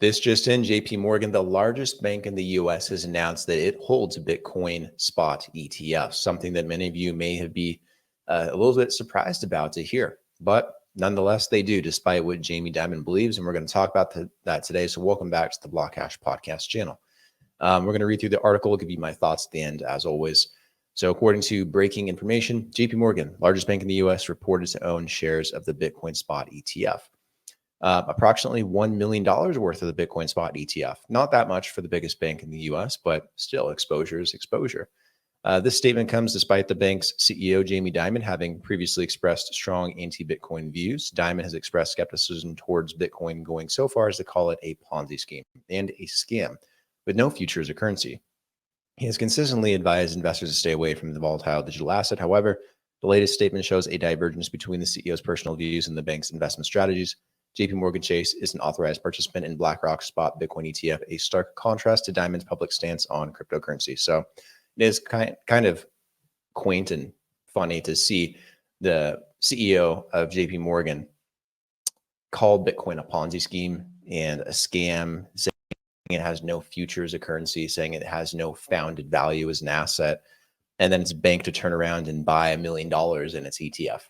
This just in, JPMorgan, the largest bank in the US, has announced that it holds Bitcoin spot ETFs, something that many of you may be a little bit surprised about to hear. But nonetheless, they do, despite what Jamie Dimon believes. And we're going to talk about that today. So welcome back to the Block Hash podcast channel. We're going to read through the article, give you my thoughts at the end, as always. So according to breaking information, JPMorgan, largest bank in the US, reported to own shares of the Bitcoin spot ETF. Approximately $1 million worth of the Bitcoin spot ETF. Not that much for the biggest bank in the US, but still, exposure is exposure. This statement comes despite the bank's CEO, Jamie Dimon, having previously expressed strong anti-Bitcoin views. Dimon has expressed skepticism towards Bitcoin, going so far as to call it a Ponzi scheme and a scam with no future as a currency. He has consistently advised investors to stay away from the volatile digital asset. However, the latest statement shows a divergence between the CEO's personal views and the bank's investment strategies. JPMorgan Chase is an authorized participant in BlackRock's spot Bitcoin ETF, a stark contrast to Dimon's public stance on cryptocurrency. So it is kind of quaint and funny to see the CEO of JPMorgan call Bitcoin a Ponzi scheme and a scam, saying it has no future as a currency, saying it has no founded value as an asset, and then it's a bank to turn around and buy $1 million in its ETF.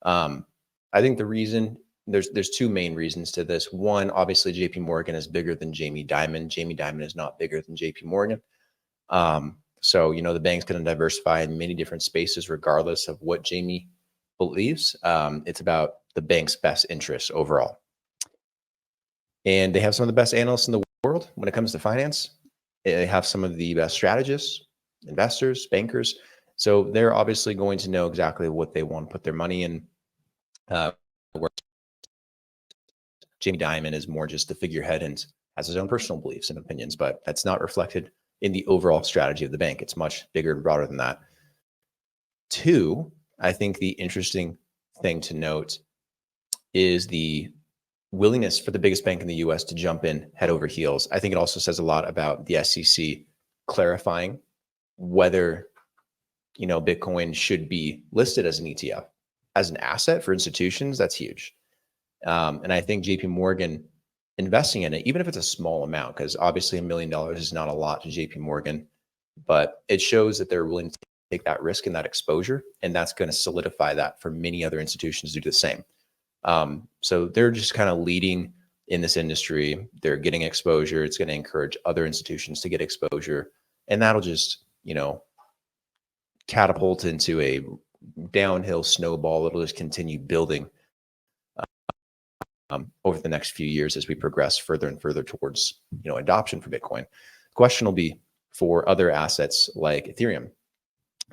I think the reason, there's two main reasons to this. One, obviously JPMorgan is bigger than Jamie Dimon. Jamie Dimon is not bigger than JPMorgan. So, the bank's going to diversify in many different spaces, regardless of what Jamie believes. It's about the bank's best interests overall. And they have some of the best analysts in the world when it comes to finance. They have some of the best strategists, investors, bankers. So they're obviously going to know exactly what they want to put their money in. Jamie Dimon is more just the figurehead and has his own personal beliefs and opinions, but that's not reflected in the overall strategy of the bank. It's much bigger and broader than that. Two, I think the interesting thing to note is the willingness for the biggest bank in the US to jump in head over heels. I think it also says a lot about the SEC clarifying whether, Bitcoin should be listed as an ETF. As an asset for institutions, that's huge. And I think JPMorgan investing in it, even if it's a small amount, because obviously $1 million is not a lot to JPMorgan, but it shows that they're willing to take that risk and that exposure, and that's going to solidify that for many other institutions to do the same. So they're just kind of leading in this industry. They're getting exposure. It's going to encourage other institutions to get exposure, and that'll just, catapult into a downhill snowball. It'll just continue building over the next few years as we progress further and further towards, adoption for Bitcoin. The question will be for other assets like Ethereum.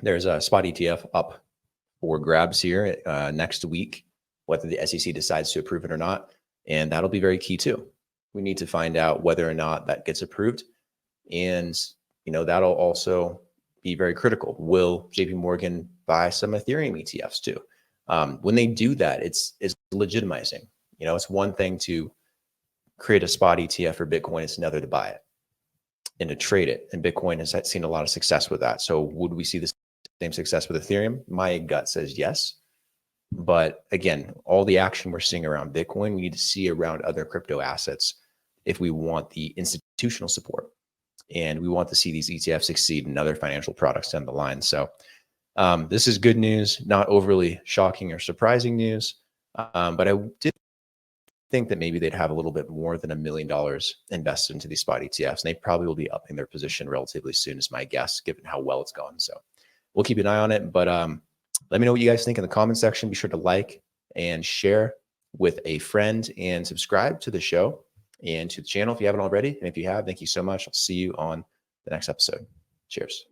There's a spot ETF up for grabs here next week, whether the SEC decides to approve it or not. And that'll be very key too. We need to find out whether or not that gets approved. And, that'll also be very critical. Will JPMorgan buy some Ethereum ETFs too? When they do that, it's legitimizing. It's one thing to create a spot ETF for Bitcoin. It's another to buy it and to trade it. And Bitcoin has seen a lot of success with that. So would we see the same success with Ethereum? My gut says yes. But again, all the action we're seeing around Bitcoin, we need to see around other crypto assets if we want the institutional support. And we want to see these ETFs succeed in other financial products down the line. So this is good news, not overly shocking or surprising news. But I did think that maybe they'd have a little bit more than $1 million invested into these spot ETFs. And they probably will be upping their position relatively soon, is my guess, given how well it's gone. So we'll keep an eye on it. But let me know what you guys think in the comment section. Be sure to like and share with a friend and subscribe to the show and to the channel if you haven't already. And if you have, thank you so much. I'll see you on the next episode. Cheers.